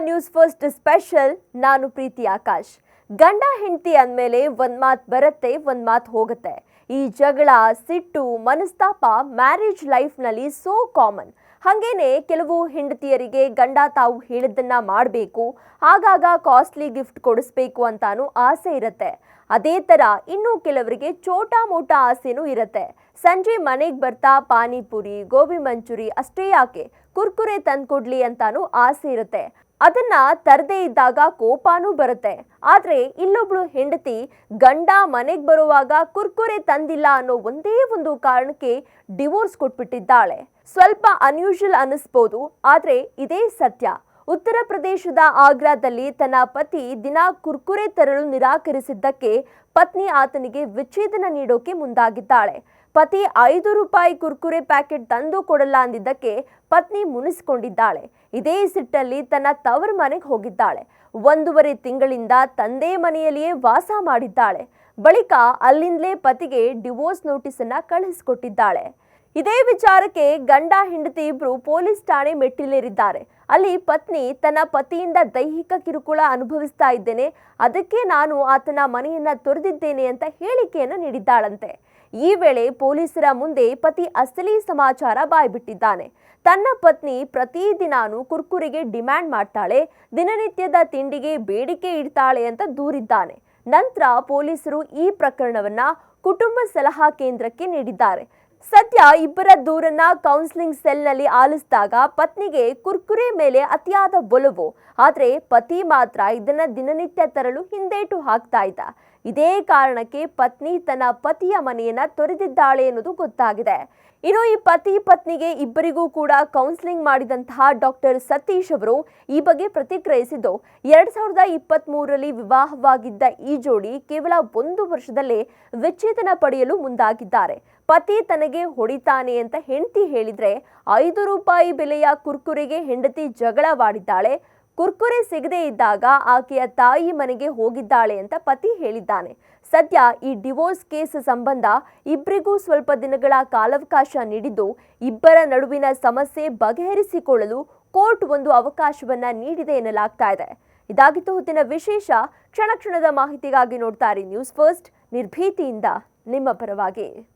News first special. ನಾನು ಪ್ರೀತಿ ಆಕಾಶ್. ಗಂಡ ಹೆಂಡತಿ ಅಂದಮೇಲೆ ಒಂದ್ ಮಾತು ಬರುತ್ತೆ, ಒಂದ್ ಮಾತು ಹೋಗುತ್ತೆ. ಈ ಜಗಳ, ಸಿಟ್ಟು, ಮನಸ್ತಾಪ ಮ್ಯಾರೇಜ್ ಲೈಫ್ನಲ್ಲಿ ಸೋ ಕಾಮನ್. ಹಾಗೇನೆ ಕೆಲವು ಹೆಂಡತಿಯರಿಗೆ ಗಂಡ ತಾವು ಹೇಳಿದ್ದನ್ನ ಮಾಡಬೇಕು, ಆಗಾಗ ಕಾಸ್ಟ್ಲಿ ಗಿಫ್ಟ್ ಕೊಡಿಸ್ಬೇಕು ಅಂತಾನು ಆಸೆ ಇರುತ್ತೆ. ಅದೇ ತರ ಇನ್ನು ಕೆಲವರಿಗೆ ಚೋಟಾ ಮೋಟಾ ಆಸೆನೂ ಇರುತ್ತೆ. ಸಂಜೆ ಮನೆಗೆ ಬರ್ತಾ ಪಾನಿಪುರಿ, ಗೋಬಿ ಮಂಚೂರಿ ಅಷ್ಟೇ ಯಾಕೆ, ಕುರ್ಕುರೆ ತಂದ್ಕೊಡ್ಲಿ ಅಂತಾನು ಆಸೆ ಇರುತ್ತೆ. ಅದನ್ನ ತರದೇ ಇದ್ದಾಗ ಕೋಪಾನೂ ಬರುತ್ತೆ. ಆದ್ರೆ ಇಲ್ಲೊಬ್ಳು ಹೆಂಡತಿ ಗಂಡ ಮನೆಗೆ ಬರುವಾಗ ಕುರ್ಕುರೆ ತಂದಿಲ್ಲ ಅನ್ನೋ ಒಂದೇ ಒಂದು ಕಾರಣಕ್ಕೆ ಡಿವೋರ್ಸ್ ಕೊಟ್ಬಿಟ್ಟಿದ್ದಾಳೆ. ಸ್ವಲ್ಪ ಅನ್ಯೂಶುವಲ್ ಅನಿಸ್ಬೋದು, ಆದ್ರೆ ಇದೇ ಸತ್ಯ. ಉತ್ತರ ಪ್ರದೇಶದ ಆಗ್ರಾದಲ್ಲಿ ತನ್ನ ಪತಿ ದಿನ ಕುರ್ಕುರೆ ತರಲು ನಿರಾಕರಿಸಿದ್ದಕ್ಕೆ ಪತ್ನಿ ಆತನಿಗೆ ವಿಚ್ಛೇದನ ನೀಡೋಕೆ ಮುಂದಾಗಿದ್ದಾಳೆ. ಪತಿ 5 ರೂಪಾಯಿ ಕುರ್ಕುರೆ ಪ್ಯಾಕೆಟ್ ತಂದು ಕೊಡಲ್ಲ ಅಂದಿದ್ದಕ್ಕೆ ಪತ್ನಿ ಮುನಿಸಿಕೊಂಡಿದ್ದಾಳೆ. ಇದೇ ಸಿಟ್ಟಲ್ಲಿ ತನ್ನ ತವರು ಮನೆಗೆ ಹೋಗಿದ್ದಾಳೆ. 1.5 ತಿಂಗಳಿಂದ ತಂದೆ ಮನೆಯಲ್ಲಿಯೇ ವಾಸ ಮಾಡಿದ್ದಾಳೆ. ಬಳಿಕ ಅಲ್ಲಿಂದಲೇ ಪತಿಗೆ ಡಿವೋರ್ಸ್ ನೋಟಿಸ್ ಅನ್ನ ಕಳಿಸಿಕೊಟ್ಟಿದ್ದಾಳೆ. ಇದೇ ವಿಚಾರಕ್ಕೆ ಗಂಡ ಹೆಂಡತಿ ಇಬ್ರು ಪೊಲೀಸ್ ಠಾಣೆ ಮೆಟ್ಟಿಲೇರಿದ್ದಾರೆ. ಅಲ್ಲಿ ಪತ್ನಿ ತನ್ನ ಪತಿಯಿಂದ ದೈಹಿಕ ಕಿರುಕುಳ ಅನುಭವಿಸ್ತಾ ಇದ್ದೇನೆ, ಅದಕ್ಕೆ ನಾನು ಆತನ ಮನೆಯನ್ನ ತೊರೆದಿದ್ದೇನೆ ಅಂತ ಹೇಳಿಕೆಯನ್ನು ನೀಡಿದ್ದಾಳಂತೆ. ಈ ವೇಳೆ ಪೊಲೀಸರ ಮುಂದೆ ಪತಿ ಅಸಲಿ ಸಮಾಚಾರ ಬಾಯ್ಬಿಟ್ಟಿದ್ದಾನೆ. ತನ್ನ ಪತ್ನಿ ಪ್ರತಿದಿನಾನು ಕುರ್ಕುರಿಗೆ ಡಿಮ್ಯಾಂಡ್ ಮಾಡ್ತಾಳೆ, ದಿನನಿತ್ಯದ ತಿಂಡಿಗೆ ಬೇಡಿಕೆ ಇಡ್ತಾಳೆ ಅಂತ ದೂರಿದ್ದಾನೆ. ನಂತರ ಪೊಲೀಸರು ಈ ಪ್ರಕರಣವನ್ನ ಕುಟುಂಬ ಸಲಹಾ ಕೇಂದ್ರಕ್ಕೆ ನೀಡಿದ್ದಾರೆ. ಸದ್ಯ ಇಬ್ಬರ ದೂರನ್ನ ಕೌನ್ಸಿಲಿಂಗ್ ಸೆಲ್ನಲ್ಲಿ ಆಲಿಸಿದಾಗ ಪತ್ನಿಗೆ ಕುರ್ಕುರೆ ಮೇಲೆ ಅತಿಯಾದ ಒಲವು, ಆದ್ರೆ ಪತಿ ಮಾತ್ರ ಇದನ್ನ ದಿನನಿತ್ಯ ತರಲು ಹಿಂದೇಟು ಹಾಕ್ತಾ ಇದ್ದ. ಇದೇ ಕಾರಣಕ್ಕೆ ಪತ್ನಿ ತನ್ನ ಪತಿಯ ಮನೆಯನ್ನ ತೊರೆದಿದ್ದಾಳೆ ಎನ್ನುವುದು ಗೊತ್ತಾಗಿದೆ. ಇನ್ನು ಈ ಪತಿ ಪತ್ನಿಗೆ ಇಬ್ಬರಿಗೂ ಕೂಡ ಕೌನ್ಸಿಲಿಂಗ್ ಮಾಡಿದಂತಹ ಡಾಕ್ಟರ್ ಸತೀಶ್ ಅವರು ಈ ಬಗ್ಗೆ ಪ್ರತಿಕ್ರಿಯಿಸಿದ್ದು, 2023ರಲ್ಲಿ ವಿವಾಹವಾಗಿದ್ದ ಈ ಜೋಡಿ ಕೇವಲ 1 ವರ್ಷದಲ್ಲೇ ವಿಚ್ಛೇದನ ಪಡೆಯಲು ಮುಂದಾಗಿದ್ದಾರೆ. ಪತಿ ತನಗೆ ಹೊಡಿತಾನೆ ಅಂತ ಹೆಂಡತಿ ಹೇಳಿದ್ರೆ 5 ರೂಪಾಯಿ ಬೆಲೆಯ ಕುರ್ಕುರೆಗೆ ಹೆಂಡತಿ ಜಗಳವಾಡಿದ್ದಾಳೆ. ಕುರ್ಕುರೆ ಸಿಗದೇ ಇದ್ದಾಗ ಆಕೆಯ ತಾಯಿ ಮನೆಗೆ ಹೋಗಿದ್ದಾಳೆ ಅಂತ ಪತಿ ಹೇಳಿದ್ದಾನೆ. ಸದ್ಯ ಈ ಡಿವೋರ್ಸ್ ಕೇಸ್ ಸಂಬಂಧ ಇಬ್ಬರಿಗೂ ಸ್ವಲ್ಪ ದಿನಗಳ ಕಾಲಾವಕಾಶ ನೀಡಿದ್ದು, ಇಬ್ಬರ ನಡುವಿನ ಸಮಸ್ಯೆ ಬಗೆಹರಿಸಿಕೊಳ್ಳಲು ಕೋರ್ಟ್ ಒಂದು ಅವಕಾಶವನ್ನ ನೀಡಿದೆ ಎನ್ನಲಾಗ್ತಾ ಇದೆ. ಇದಾಗಿತ್ತು ಹೊತ್ತಿನ ವಿಶೇಷ. ಕ್ಷಣ ಕ್ಷಣದ ಮಾಹಿತಿಗಾಗಿ ನೋಡ್ತಾ ಇರಿ ನ್ಯೂಸ್ ಫಸ್ಟ್, ನಿರ್ಭೀತಿಯಿಂದ ನಿಮ್ಮ ಪರವಾಗಿ.